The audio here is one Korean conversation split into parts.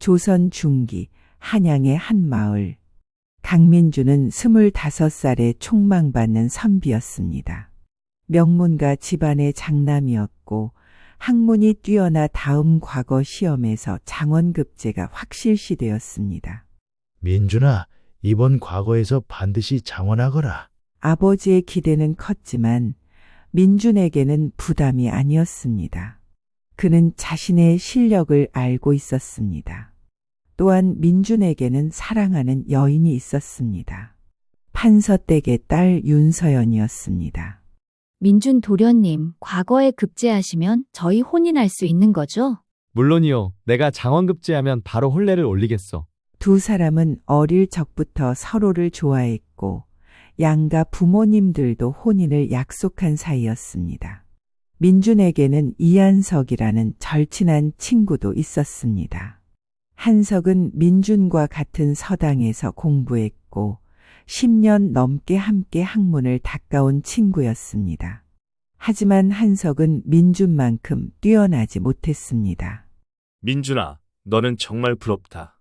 조선 중기 한양의 한 마을. 강민주는 25살에 총망받는 선비였습니다. 명문가 집안의 장남이었고 학문이 뛰어나 다음 과거 시험에서 장원급제가 확실시되었습니다. 민준아, 이번 과거에서 반드시 장원하거라. 아버지의 기대는 컸지만 민준에게는 부담이 아니었습니다. 그는 자신의 실력을 알고 있었습니다. 또한 민준에게는 사랑하는 여인이 있었습니다. 판서댁의 딸 윤서연이었습니다. 민준 도련님, 과거에 급제하시면 저희 혼인할 수 있는 거죠? 물론이요. 내가 장원급제하면 바로 혼례를 올리겠소. 두 사람은 어릴 적부터 서로를 좋아했고 양가 부모님들도 혼인을 약속한 사이였습니다. 민준에게는 이한석이라는 절친한 친구도 있었습니다. 한석은 민준과 같은 서당에서 공부했고 10년 넘게 함께 학문을 닦아온 친구였습니다. 하지만 한석은 민준만큼 뛰어나지 못했습니다. 민준아, 너는 정말 부럽다.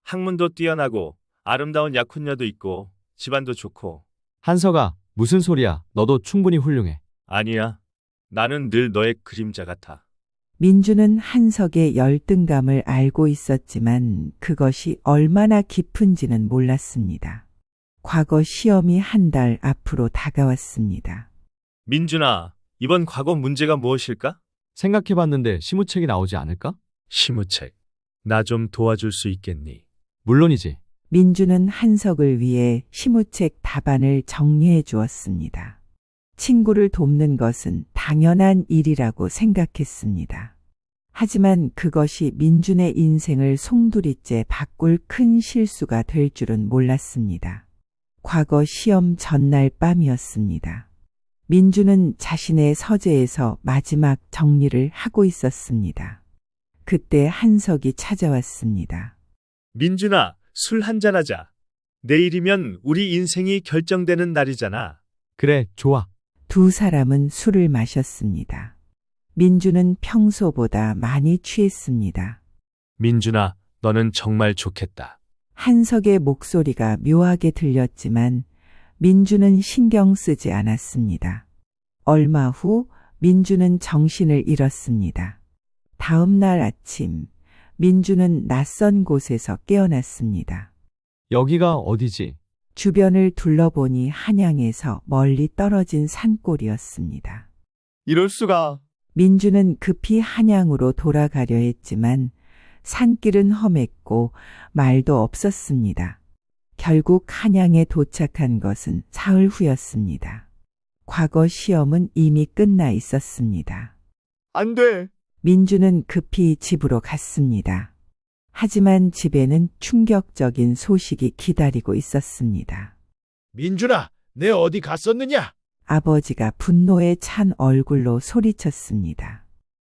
학문도 뛰어나고 아름다운 약혼녀도 있고 집안도 좋고. 한석아, 무슨 소리야. 너도 충분히 훌륭해. 아니야. 나는 늘 너의 그림자 같아. 민준은 한석의 열등감을 알고 있었지만 그것이 얼마나 깊은지는 몰랐습니다. 과거 시험이 한 달 앞으로 다가왔습니다. 민준아, 이번 과거 문제가 무엇일까? 생각해봤는데 시무책이 나오지 않을까? 시무책. 나 좀 도와줄 수 있겠니? 물론이지. 민준은 한석을 위해 시무책 답안을 정리해 주었습니다. 친구를 돕는 것은 당연한 일이라고 생각했습니다. 하지만 그것이 민준의 인생을 송두리째 바꿀 큰 실수가 될 줄은 몰랐습니다. 과거 시험 전날 밤이었습니다. 민준은 자신의 서재에서 마지막 정리를 하고 있었습니다. 그때 한석이 찾아왔습니다. 민준아, 술 한잔하자. 내일이면 우리 인생이 결정되는 날이잖아. 그래, 좋아. 두 사람은 술을 마셨습니다. 민준은 평소보다 많이 취했습니다. 민준아, 너는 정말 좋겠다. 한석의 목소리가 묘하게 들렸지만 민준은 신경 쓰지 않았습니다. 얼마 후 민준은 정신을 잃었습니다. 다음 날 아침 민준은 낯선 곳에서 깨어났습니다. 여기가 어디지? 주변을 둘러보니 한양에서 멀리 떨어진 산골이었습니다. 이럴 수가. 민준은 급히 한양으로 돌아가려 했지만 산길은 험했고 말도 없었습니다. 결국 한양에 도착한 것은 사흘 후였습니다. 과거 시험은 이미 끝나 있었습니다. 안 돼. 민준은 급히 집으로 갔습니다. 하지만 집에는 충격적인 소식이 기다리고 있었습니다. 민준아, 내 어디 갔었느냐? 아버지가 분노에 찬 얼굴로 소리쳤습니다.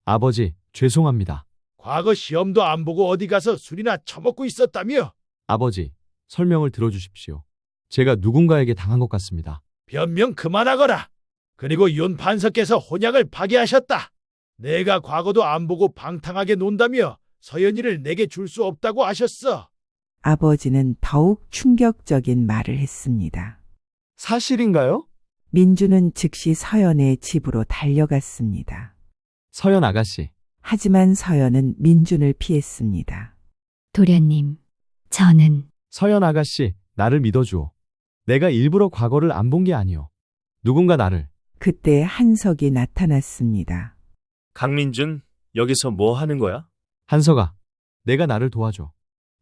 아버지, 죄송합니다. 과거 시험도 안 보고 어디 가서 술이나 처먹고 있었다며? 아버지, 설명을 들어주십시오. 제가 누군가에게 당한 것 같습니다. 변명 그만하거라. 그리고 윤 판서께서 혼약을 파기하셨다. 내가 과거도 안 보고 방탕하게 논다며 서연이를 내게 줄 수 없다고 하셨어. 아버지는 더욱 충격적인 말을 했습니다. 사실인가요? 민준은 즉시 서연의 집으로 달려갔습니다. 서연 아가씨. 하지만 서연은 민준을 피했습니다. 도련님, 저는 서연 아가씨, 나를 믿어주오. 내가 일부러 과거를 안 본 게 아니오. 누군가 나를. 그때 한석이 나타났습니다. 강민준, 여기서 뭐 하는 거야? 한석아, 내가 나를 도와줘.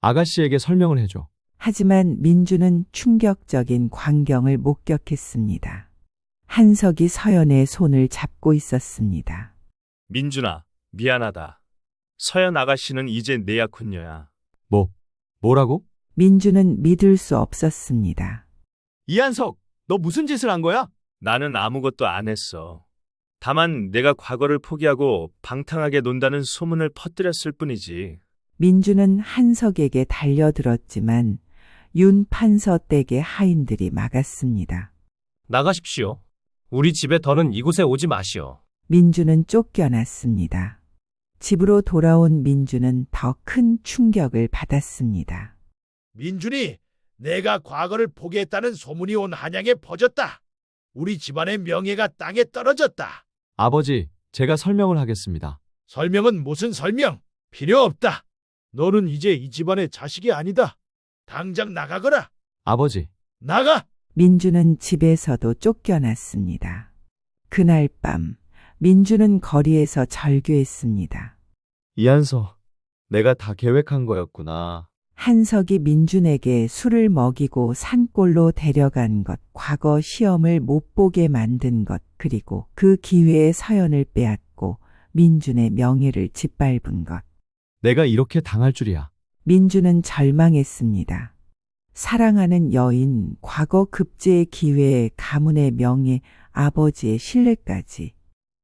아가씨에게 설명을 해줘. 하지만 민준은 충격적인 광경을 목격했습니다. 한석이 서연의 손을 잡고 있었습니다. 민준아, 미안하다. 서연 아가씨는 이제 내 약혼녀야. 뭐라고? 민준은 믿을 수 없었습니다. 이한석, 너 무슨 짓을 한 거야? 나는 아무것도 안 했어. 다만 내가 과거를 포기하고 방탕하게 논다는 소문을 퍼뜨렸을 뿐이지. 민준은 한석에게 달려들었지만 윤 판서 댁의 하인들이 막았습니다. 나가십시오. 우리 집에 더는 이곳에 오지 마시오. 민준은 쫓겨났습니다. 집으로 돌아온 민주는 더 큰 충격을 받았습니다. 민준이 내가 과거를 포기했다는 소문이 온 한양에 퍼졌다. 우리 집안의 명예가 땅에 떨어졌다. 아버지, 제가 설명을 하겠습니다. 설명은 무슨 설명? 필요 없다. 너는 이제 이 집안의 자식이 아니다. 당장 나가거라. 아버지, 나가! 민주는 집에서도 쫓겨났습니다. 그날 밤 민주는 거리에서 절규했습니다. 이한서, 내가 다 계획한 거였구나. 한석이 민준에게 술을 먹이고 산골로 데려간 것, 과거 시험을 못 보게 만든 것, 그리고 그 기회에 서연을 빼앗고 민준의 명예를 짓밟은 것. 내가 이렇게 당할 줄이야. 민준은 절망했습니다. 사랑하는 여인, 과거 급제의 기회에 가문의 명예, 아버지의 신뢰까지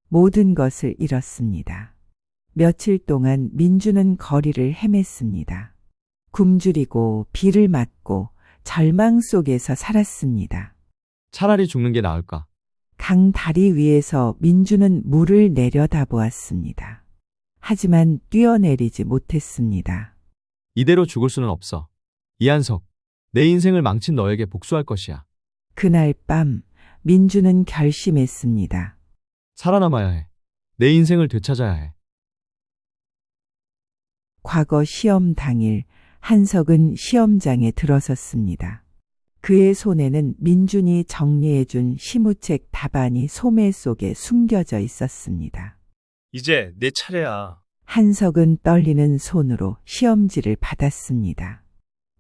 모든 것을 잃었습니다. 며칠 동안 민준은 거리를 헤맸습니다. 굶주리고 비를 맞고 절망 속에서 살았습니다. 차라리 죽는 게 나을까? 강 다리 위에서 민주는 물을 내려다보았습니다. 하지만 뛰어내리지 못했습니다. 이대로 죽을 수는 없어. 이한석, 내 인생을 망친 너에게 복수할 것이야. 그날 밤 민주는 결심했습니다. 살아남아야 해. 내 인생을 되찾아야 해. 과거 시험 당일 한석은 시험장에 들어섰습니다. 그의 손에는 민준이 정리해준 시무책 답안이 소매 속에 숨겨져 있었습니다. 이제 내 차례야. 한석은 떨리는 손으로 시험지를 받았습니다.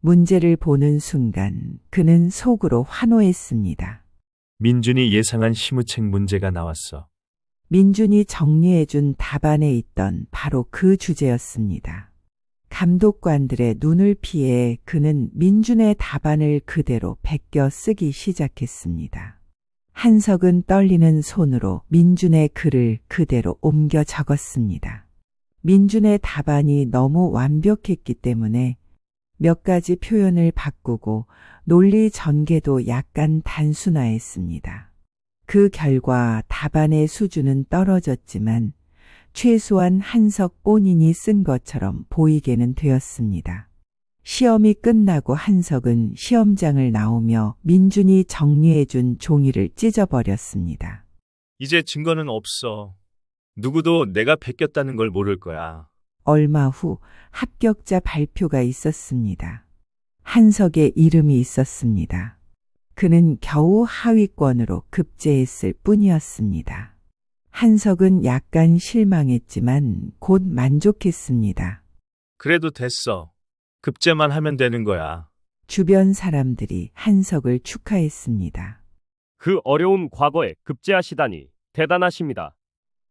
문제를 보는 순간 그는 속으로 환호했습니다. 민준이 예상한 시무책 문제가 나왔어. 민준이 정리해준 답안에 있던 바로 그 주제였습니다. 감독관들의 눈을 피해 그는 민준의 답안을 그대로 베껴 쓰기 시작했습니다. 한석은 떨리는 손으로 민준의 글을 그대로 옮겨 적었습니다. 민준의 답안이 너무 완벽했기 때문에 몇 가지 표현을 바꾸고 논리 전개도 약간 단순화했습니다. 그 결과 답안의 수준은 떨어졌지만 최소한 한석 본인이 쓴 것처럼 보이게는 되었습니다. 시험이 끝나고 한석은 시험장을 나오며 민준이 정리해준 종이를 찢어버렸습니다. 이제 증거는 없어. 누구도 내가 베꼈다는 걸 모를 거야. 얼마 후 합격자 발표가 있었습니다. 한석의 이름이 있었습니다. 그는 겨우 하위권으로 급제했을 뿐이었습니다. 한석은 약간 실망했지만 곧 만족했습니다. 그래도 됐어. 급제만 하면 되는 거야. 주변 사람들이 한석을 축하했습니다. 그 어려운 과거에 급제하시다니 대단하십니다.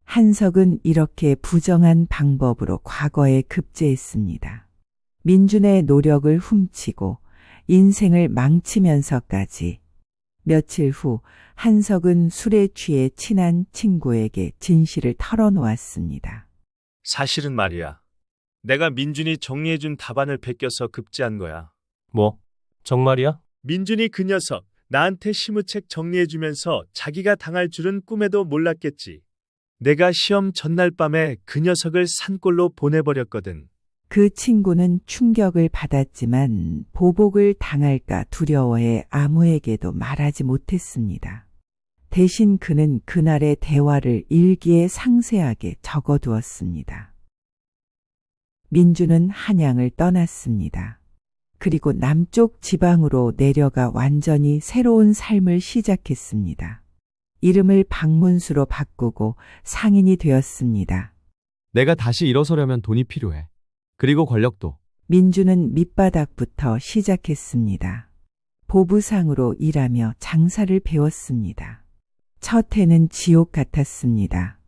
한석은 이렇게 부정한 방법으로 과거에 급제했습니다. 민준의 노력을 훔치고 인생을 망치면서까지. 며칠 후 한석은 술에 취해 친한 친구에게 진실을 털어놓았습니다. 사실은 말이야. 내가 민준이 정리해준 답안을 베껴서 급제한 거야. 뭐? 정말이야? 민준이 그 녀석 나한테 시무책 정리해주면서 자기가 당할 줄은 꿈에도 몰랐겠지. 내가 시험 전날 밤에 그 녀석을 산골로 보내버렸거든. 그 친구는 충격을 받았지만 보복을 당할까 두려워해 아무에게도 말하지 못했습니다. 대신 그는 그날의 대화를 일기에 상세하게 적어두었습니다. 민주는 한양을 떠났습니다. 그리고 남쪽 지방으로 내려가 완전히 새로운 삶을 시작했습니다. 이름을 박문수로 바꾸고 상인이 되었습니다. 내가 다시 일어서려면 돈이 필요해. 그리고 권력도. 민주는 밑바닥부터 시작했습니다. 보부상으로 일하며 장사를 배웠습니다. 첫 해는 지옥 같았습니다.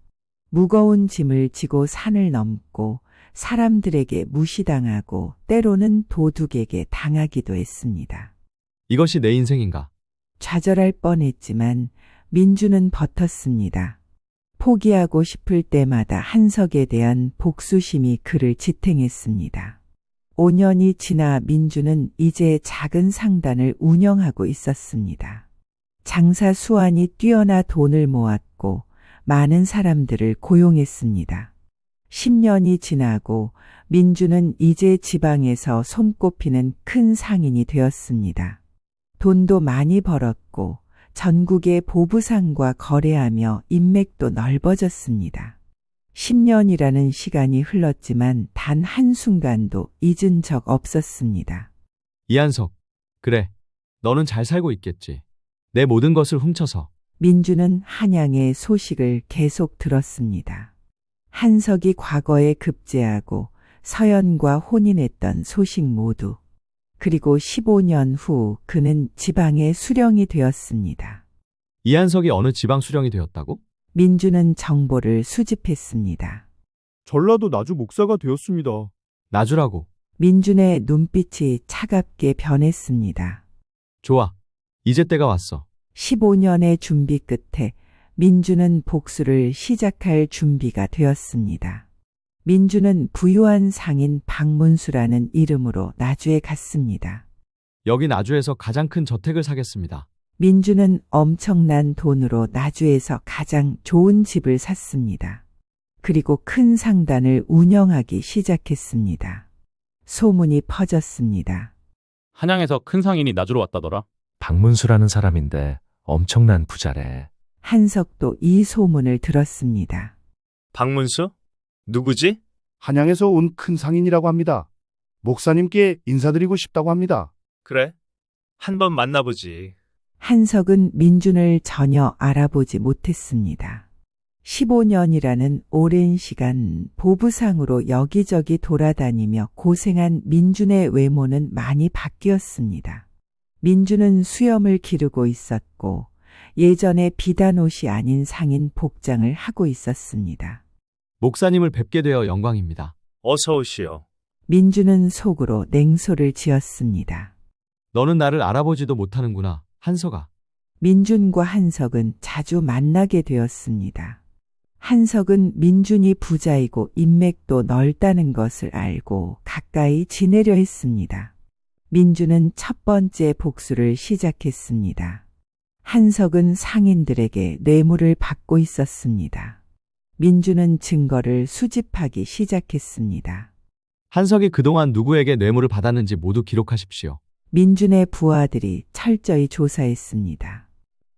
무거운 짐을 지고 산을 넘고 사람들에게 무시당하고 때로는 도둑에게 당하기도 했습니다. 이것이 내 인생인가? 좌절할 뻔했지만 민주는 버텼습니다. 포기하고 싶을 때마다 한석에 대한 복수심이 그를 지탱했습니다. 5년이 지나 민주는 이제 작은 상단을 운영하고 있었습니다. 장사 수완이 뛰어나 돈을 모았고 많은 사람들을 고용했습니다. 10년이 지나고 민주는 이제 지방에서 손꼽히는 큰 상인이 되었습니다. 돈도 많이 벌었고 전국의 보부상과 거래하며 인맥도 넓어졌습니다. 10년이라는 시간이 흘렀지만 단 한순간도 잊은 적 없었습니다. 이한석, 그래. 너는 잘 살고 있겠지. 내 모든 것을 훔쳐서. 민주는 한양의 소식을 계속 들었습니다. 한석이 과거에 급제하고 서연과 혼인했던 소식 모두. 그리고 15년 후 그는 지방의 수령이 되었습니다. 이한석이 어느 지방 수령이 되었다고? 민주는 정보를 수집했습니다. 전라도 나주 목사가 되었습니다. 나주라고. 민준의 눈빛이 차갑게 변했습니다. 좋아. 이제 때가 왔어. 15년의 준비 끝에 민주는 복수를 시작할 준비가 되었습니다. 민주는 부유한 상인 박문수라는 이름으로 나주에 갔습니다. 여기 나주에서 가장 큰 저택을 사겠습니다. 민주는 엄청난 돈으로 나주에서 가장 좋은 집을 샀습니다. 그리고 큰 상단을 운영하기 시작했습니다. 소문이 퍼졌습니다. 한양에서 큰 상인이 나주로 왔다더라. 박문수라는 사람인데 엄청난 부자래. 한석도 이 소문을 들었습니다. 박문수? 누구지? 한양에서 온 큰 상인이라고 합니다. 목사님께 인사드리고 싶다고 합니다. 그래. 한번 만나보지. 한석은 민준을 전혀 알아보지 못했습니다. 15년이라는 오랜 시간 보부상으로 여기저기 돌아다니며 고생한 민준의 외모는 많이 바뀌었습니다. 민준은 수염을 기르고 있었고 예전의 비단옷이 아닌 상인 복장을 하고 있었습니다. 목사님을 뵙게 되어 영광입니다. 어서 오시오. 민준은 속으로 냉소를 지었습니다. 너는 나를 알아보지도 못하는구나, 한석아. 민준과 한석은 자주 만나게 되었습니다. 한석은 민준이 부자이고 인맥도 넓다는 것을 알고 가까이 지내려 했습니다. 민준은 첫 번째 복수를 시작했습니다. 한석은 상인들에게 뇌물을 받고 있었습니다. 민준은 증거를 수집하기 시작했습니다. 한석이 그동안 누구에게 뇌물을 받았는지 모두 기록하십시오. 민준의 부하들이 철저히 조사했습니다.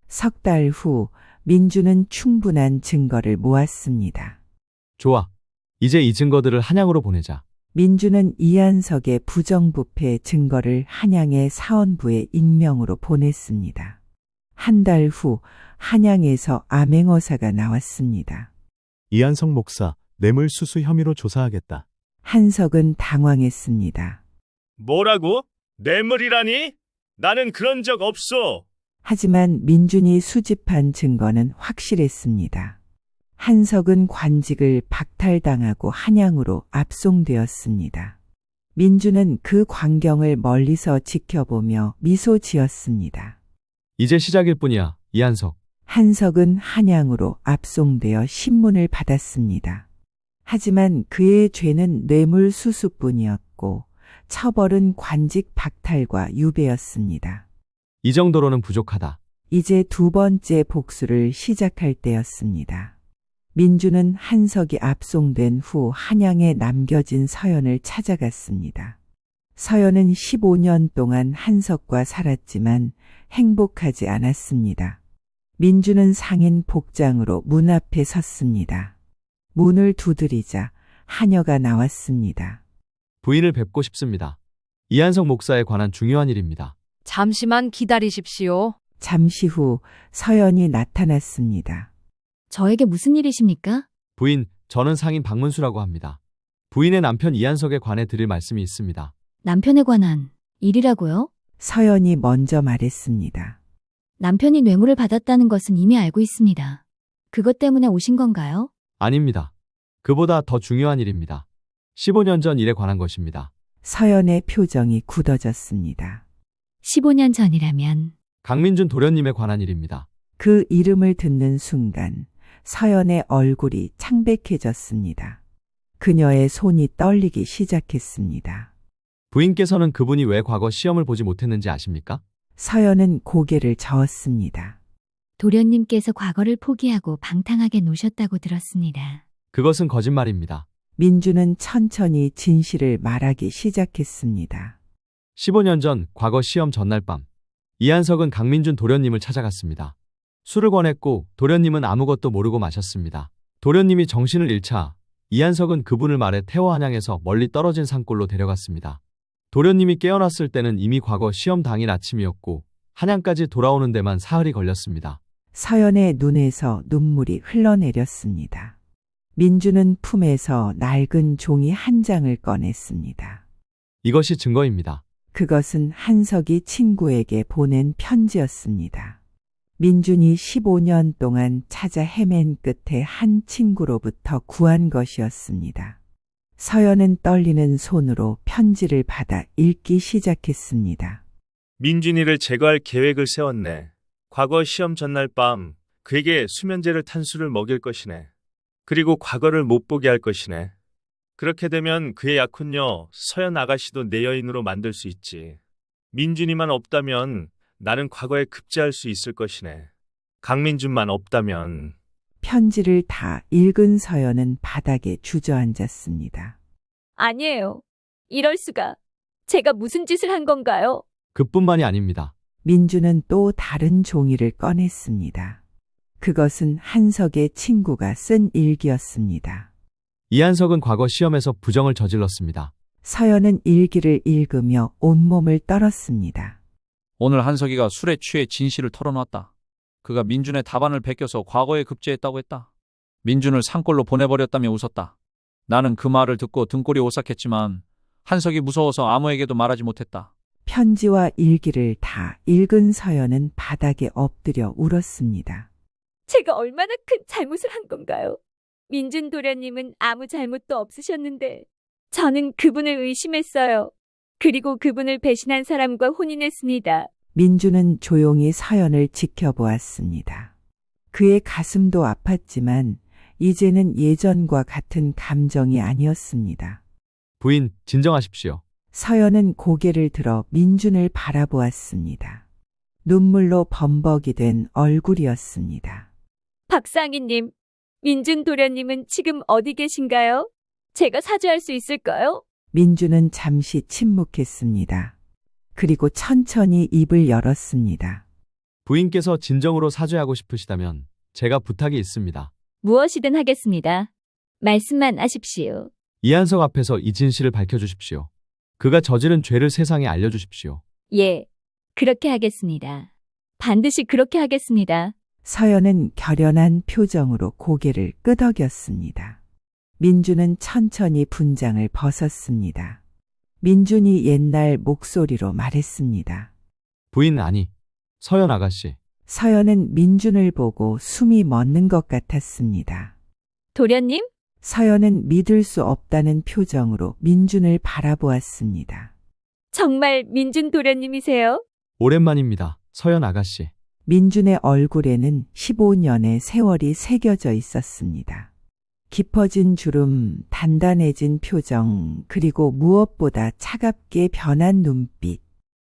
석 달 후 민준은 충분한 증거를 모았습니다. 좋아. 이제 이 증거들을 한양으로 보내자. 민준은 이한석의 부정부패 증거를 한양의 사원부에 익명으로 보냈습니다. 한 달 후 한양에서 암행어사가 나왔습니다. 이한석 목사, 뇌물수수 혐의로 조사하겠다. 한석은 당황했습니다. 뭐라고? 뇌물이라니? 나는 그런 적 없어. 하지만 민준이 수집한 증거는 확실했습니다. 한석은 관직을 박탈당하고 한양으로 압송되었습니다. 민준은 그 광경을 멀리서 지켜보며 미소 지었습니다. 이제 시작일 뿐이야, 이한석. 한석은 한양으로 압송되어 신문을 받았습니다. 하지만 그의 죄는 뇌물 수수뿐이었고 처벌은 관직 박탈과 유배였습니다. 이 정도로는 부족하다. 이제 두 번째 복수를 시작할 때였습니다. 민주는 한석이 압송된 후 한양에 남겨진 서연을 찾아갔습니다. 서연은 15년 동안 한석과 살았지만 행복하지 않았습니다. 민주는 상인 복장으로 문 앞에 섰습니다. 문을 두드리자 하녀가 나왔습니다. 부인을 뵙고 싶습니다. 이한석 목사에 관한 중요한 일입니다. 잠시만 기다리십시오. 잠시 후 서연이 나타났습니다. 저에게 무슨 일이십니까? 부인, 저는 상인 박문수라고 합니다. 부인의 남편 이한석에 관해 드릴 말씀이 있습니다. 남편에 관한 일이라고요? 서연이 먼저 말했습니다. 남편이 뇌물을 받았다는 것은 이미 알고 있습니다. 그것 때문에 오신 건가요? 아닙니다. 그보다 더 중요한 일입니다. 15년 전 일에 관한 것입니다. 서연의 표정이 굳어졌습니다. 15년 전이라면 강민준 도련님에 관한 일입니다. 그 이름을 듣는 순간 서연의 얼굴이 창백해졌습니다. 그녀의 손이 떨리기 시작했습니다. 부인께서는 그분이 왜 과거 시험을 보지 못했는지 아십니까? 서연은 고개를 저었습니다. 도련님께서 과거를 포기하고 방탕하게 노셨다고 들었습니다. 그것은 거짓말입니다. 민주는 천천히 진실을 말하기 시작했습니다. 15년 전 과거 시험 전날 밤 이한석은 강민준 도련님을 찾아갔습니다. 술을 권했고 도련님은 아무것도 모르고 마셨습니다. 도련님이 정신을 잃자 이한석은 그분을 말에 태워 한양에서 멀리 떨어진 산골로 데려갔습니다. 도련님이 깨어났을 때는 이미 과거 시험 당일 아침이었고 한양까지 돌아오는 데만 사흘이 걸렸습니다. 서연의 눈에서 눈물이 흘러내렸습니다. 민주는 품에서 낡은 종이 한 장을 꺼냈습니다. 이것이 증거입니다. 그것은 한석이 친구에게 보낸 편지였습니다. 민준이 15년 동안 찾아 헤맨 끝에 한 친구로부터 구한 것이었습니다. 서연은 떨리는 손으로 편지를 받아 읽기 시작했습니다. 민준이를 제거할 계획을 세웠네. 과거 시험 전날 밤 그에게 수면제를 탄 술을 먹일 것이네. 그리고 과거를 못 보게 할 것이네. 그렇게 되면 그의 약혼녀 서연 아가씨도 내 여인으로 만들 수 있지. 민준이만 없다면 나는 과거에 급제할 수 있을 것이네. 강민준만 없다면. 편지를 다 읽은 서연은 바닥에 주저앉았습니다. 아니에요. 이럴 수가. 제가 무슨 짓을 한 건가요? 그뿐만이 아닙니다. 민주는 또 다른 종이를 꺼냈습니다. 그것은 한석의 친구가 쓴 일기였습니다. 이한석은 과거 시험에서 부정을 저질렀습니다. 서연은 일기를 읽으며 온몸을 떨었습니다. 오늘 한석이가 술에 취해 진실을 털어놨다. 그가 민준의 답안을 베껴서 과거에 급제했다고 했다. 민준을 산골로 보내버렸다며 웃었다. 나는 그 말을 듣고 등골이 오싹했지만 한석이 무서워서 아무에게도 말하지 못했다. 편지와 일기를 다 읽은 서연은 바닥에 엎드려 울었습니다. 제가 얼마나 큰 잘못을 한 건가요? 민준 도련님은 아무 잘못도 없으셨는데 저는 그분을 의심했어요. 그리고 그분을 배신한 사람과 혼인했습니다. 민주는 조용히 서연을 지켜보았습니다. 그의 가슴도 아팠지만 이제는 예전과 같은 감정이 아니었습니다. 부인, 진정하십시오. 서연은 고개를 들어 민준을 바라보았습니다. 눈물로 범벅이 된 얼굴이었습니다. 박상희님, 민준 도련님은 지금 어디 계신가요? 제가 사죄할 수 있을까요? 민주는 잠시 침묵했습니다. 그리고 천천히 입을 열었습니다. 부인께서 진정으로 사죄하고 싶으시다면 제가 부탁이 있습니다. 무엇이든 하겠습니다. 말씀만 하십시오. 이한석 앞에서 이 진실을 밝혀주십시오. 그가 저지른 죄를 세상에 알려주십시오. 예, 그렇게 하겠습니다. 반드시 그렇게 하겠습니다. 서연은 결연한 표정으로 고개를 끄덕였습니다. 민주는 천천히 분장을 벗었습니다. 민준이 옛날 목소리로 말했습니다. 부인 아니, 서연 아가씨. 서연은 민준을 보고 숨이 멎는 것 같았습니다. 도련님? 서연은 믿을 수 없다는 표정으로 민준을 바라보았습니다. 정말 민준 도련님이세요? 오랜만입니다, 서연 아가씨. 민준의 얼굴에는 15년의 세월이 새겨져 있었습니다. 깊어진 주름, 단단해진 표정, 그리고 무엇보다 차갑게 변한 눈빛.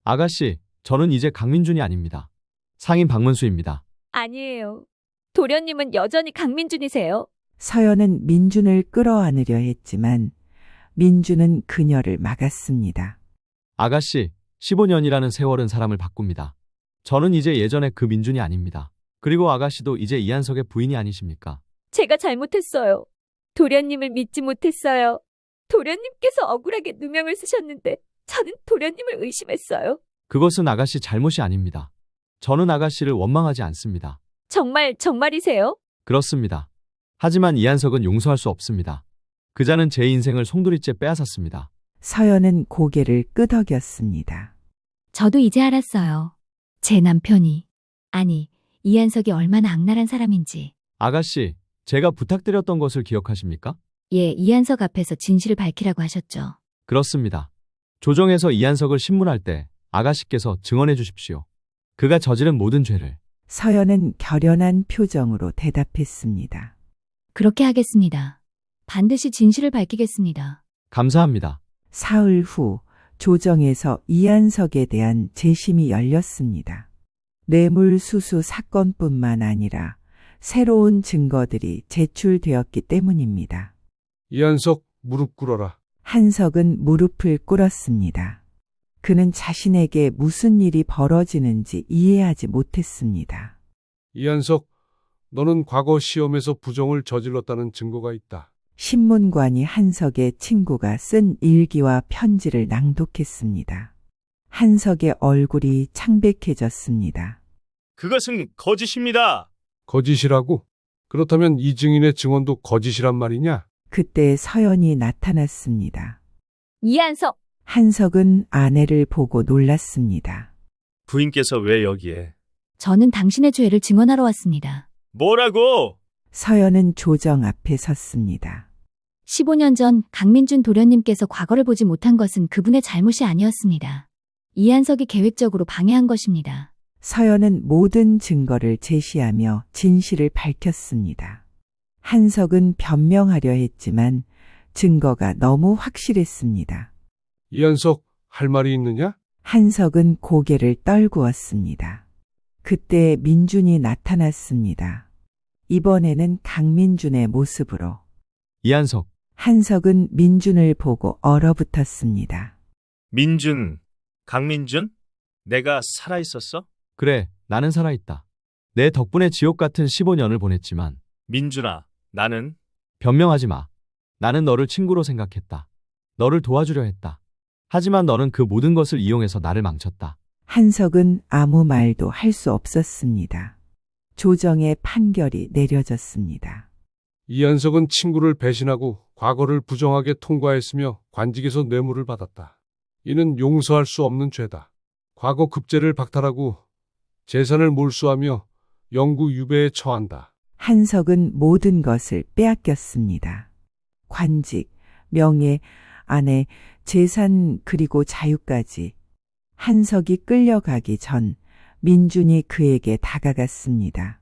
아가씨, 저는 이제 강민준이 아닙니다. 상인 박문수입니다. 아니에요. 도련님은 여전히 강민준이세요. 서연은 민준을 끌어안으려 했지만 민준은 그녀를 막았습니다. 아가씨, 15년이라는 세월은 사람을 바꿉니다. 저는 이제 예전의 그 민준이 아닙니다. 그리고 아가씨도 이제 이한석의 부인이 아니십니까? 제가 잘못했어요. 도련님을 믿지 못했어요. 도련님께서 억울하게 누명을 쓰셨는데 저는 도련님을 의심했어요. 그것은 아가씨 잘못이 아닙니다. 저는 아가씨를 원망하지 않습니다. 정말이세요? 그렇습니다. 하지만 이한석은 용서할 수 없습니다. 그자는 제 인생을 송두리째 빼앗았습니다. 서연은 고개를 끄덕였습니다. 저도 이제 알았어요. 제 남편이, 아니, 이한석이 얼마나 악랄한 사람인지. 아가씨, 제가 부탁드렸던 것을 기억하십니까? 예, 이한석 앞에서 진실을 밝히라고 하셨죠. 그렇습니다. 조정에서 이한석을 신문할 때 아가씨께서 증언해 주십시오. 그가 저지른 모든 죄를. 서연은 결연한 표정으로 대답했습니다. 그렇게 하겠습니다. 반드시 진실을 밝히겠습니다. 감사합니다. 사흘 후 조정에서 이한석에 대한 재심이 열렸습니다. 뇌물수수 사건뿐만 아니라 새로운 증거들이 제출되었기 때문입니다. 이한석 무릎 꿇어라. 한석은 무릎을 꿇었습니다. 그는 자신에게 무슨 일이 벌어지는지 이해하지 못했습니다. 이한석, 너는 과거 시험에서 부정을 저질렀다는 증거가 있다. 신문관이 한석의 친구가 쓴 일기와 편지를 낭독했습니다. 한석의 얼굴이 창백해졌습니다. 그것은 거짓입니다. 거짓이라고? 그렇다면 이 증인의 증언도 거짓이란 말이냐? 그때 서연이 나타났습니다. 이한석, 한석은 아내를 보고 놀랐습니다. 부인께서 왜 여기에? 저는 당신의 죄를 증언하러 왔습니다. 뭐라고? 서연은 조정 앞에 섰습니다. 15년 전 강민준 도련님께서 과거를 보지 못한 것은 그분의 잘못이 아니었습니다. 이한석이 계획적으로 방해한 것입니다. 서연은 모든 증거를 제시하며 진실을 밝혔습니다. 한석은 변명하려 했지만 증거가 너무 확실했습니다. 이한석, 할 말이 있느냐? 한석은 고개를 떨구었습니다. 그때 민준이 나타났습니다. 이번에는 강민준의 모습으로. 이한석, 한석은 민준을 보고 얼어붙었습니다. 민준, 강민준? 내가 살아있었어? 그래, 나는 살아있다. 내 덕분에 지옥 같은 15년을 보냈지만 민준아, 나는 변명하지 마. 나는 너를 친구로 생각했다. 너를 도와주려 했다. 하지만 너는 그 모든 것을 이용해서 나를 망쳤다. 한석은 아무 말도 할 수 없었습니다. 조정의 판결이 내려졌습니다. 이한석은 친구를 배신하고 과거를 부정하게 통과했으며 관직에서 뇌물을 받았다. 이는 용서할 수 없는 죄다. 과거 급제를 박탈하고 재산을 몰수하며 영구 유배에 처한다. 한석은 모든 것을 빼앗겼습니다. 관직, 명예, 아내, 재산 그리고 자유까지. 한석이 끌려가기 전 민준이 그에게 다가갔습니다.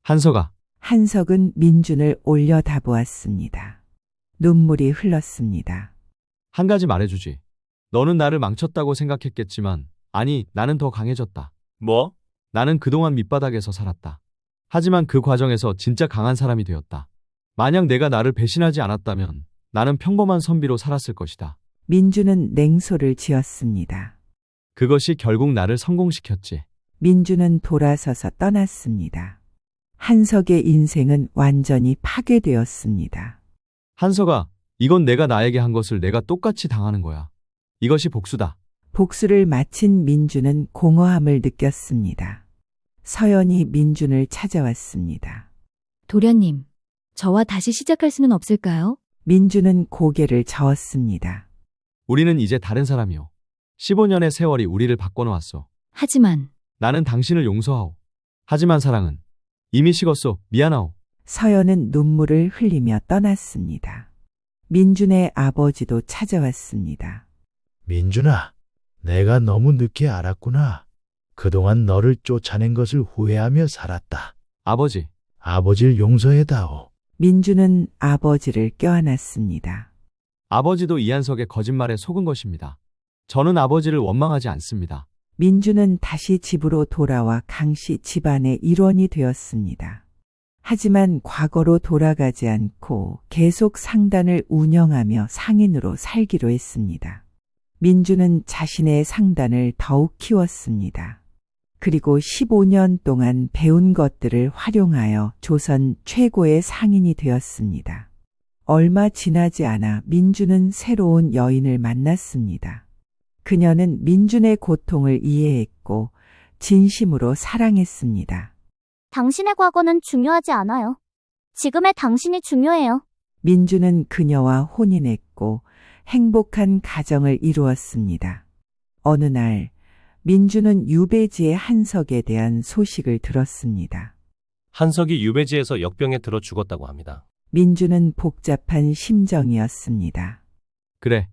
한석아, 한석은 민준을 올려다보았습니다. 눈물이 흘렀습니다. 한 가지 말해주지. 너는 나를 망쳤다고 생각했겠지만 아니, 나는 더 강해졌다. 뭐? 나는 그동안 밑바닥에서 살았다. 하지만 그 과정에서 진짜 강한 사람이 되었다. 만약 내가 나를 배신하지 않았다면 나는 평범한 선비로 살았을 것이다. 민준은 냉소를 지었습니다. 그것이 결국 나를 성공시켰지. 민준은 돌아서서 떠났습니다. 한석의 인생은 완전히 파괴되었습니다. 한석아, 이건 내가 나에게 한 것을 내가 똑같이 당하는 거야. 이것이 복수다. 복수를 마친 민준은 공허함을 느꼈습니다. 서연이 민준을 찾아왔습니다. 도련님, 저와 다시 시작할 수는 없을까요? 민준은 고개를 저었습니다. 우리는 이제 다른 사람이요. 15년의 세월이 우리를 바꿔놓았어. 하지만 나는 당신을 용서하오. 하지만 사랑은 이미 식었어. 미안하오. 서연은 눈물을 흘리며 떠났습니다. 민준의 아버지도 찾아왔습니다. 민준아, 내가 너무 늦게 알았구나. 그동안 너를 쫓아낸 것을 후회하며 살았다. 아버지, 아버지를 용서해다오. 민준은 아버지를 껴안았습니다. 아버지도 이한석의 거짓말에 속은 것입니다. 저는 아버지를 원망하지 않습니다. 민준은 다시 집으로 돌아와 강씨 집안의 일원이 되었습니다. 하지만 과거로 돌아가지 않고 계속 상단을 운영하며 상인으로 살기로 했습니다. 민준은 자신의 상단을 더욱 키웠습니다. 그리고 15년 동안 배운 것들을 활용하여 조선 최고의 상인이 되었습니다. 얼마 지나지 않아 민준은 새로운 여인을 만났습니다. 그녀는 민준의 고통을 이해했고 진심으로 사랑했습니다. 당신의 과거는 중요하지 않아요. 지금의 당신이 중요해요. 민준은 그녀와 혼인했고 행복한 가정을 이루었습니다. 어느 날 민준은 유배지의 한석에 대한 소식을 들었습니다. 한석이 유배지에서 역병에 들어 죽었다고 합니다. 민준은 복잡한 심정이었습니다. 그래,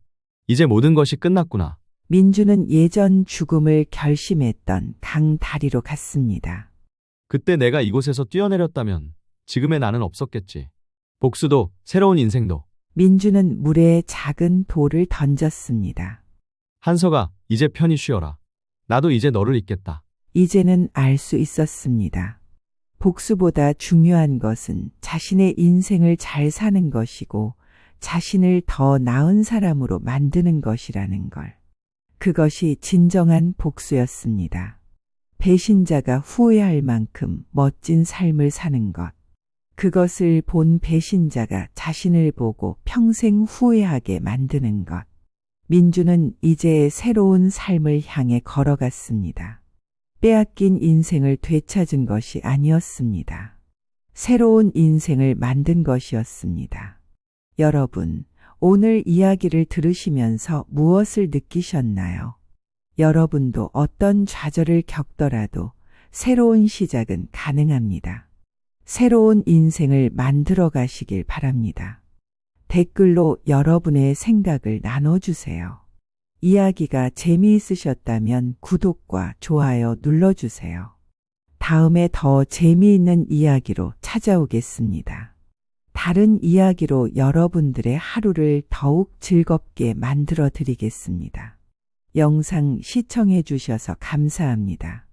이제 모든 것이 끝났구나. 민준은 예전 죽음을 결심했던 강 다리로 갔습니다. 그때 내가 이곳에서 뛰어내렸다면 지금의 나는 없었겠지. 복수도 새로운 인생도. 민준은 물에 작은 돌을 던졌습니다. 한석아, 이제 편히 쉬어라. 나도 이제 너를 잊겠다. 이제는 알 수 있었습니다. 복수보다 중요한 것은 자신의 인생을 잘 사는 것이고 자신을 더 나은 사람으로 만드는 것이라는 걸. 그것이 진정한 복수였습니다. 배신자가 후회할 만큼 멋진 삶을 사는 것. 그것을 본 배신자가 자신을 보고 평생 후회하게 만드는 것. 민주는 이제 새로운 삶을 향해 걸어갔습니다. 빼앗긴 인생을 되찾은 것이 아니었습니다. 새로운 인생을 만든 것이었습니다. 여러분, 오늘 이야기를 들으시면서 무엇을 느끼셨나요? 여러분도 어떤 좌절을 겪더라도 새로운 시작은 가능합니다. 새로운 인생을 만들어 가시길 바랍니다. 댓글로 여러분의 생각을 나눠주세요. 이야기가 재미있으셨다면 구독과 좋아요 눌러주세요. 다음에 더 재미있는 이야기로 찾아오겠습니다. 다른 이야기로 여러분들의 하루를 더욱 즐겁게 만들어 드리겠습니다. 영상 시청해 주셔서 감사합니다.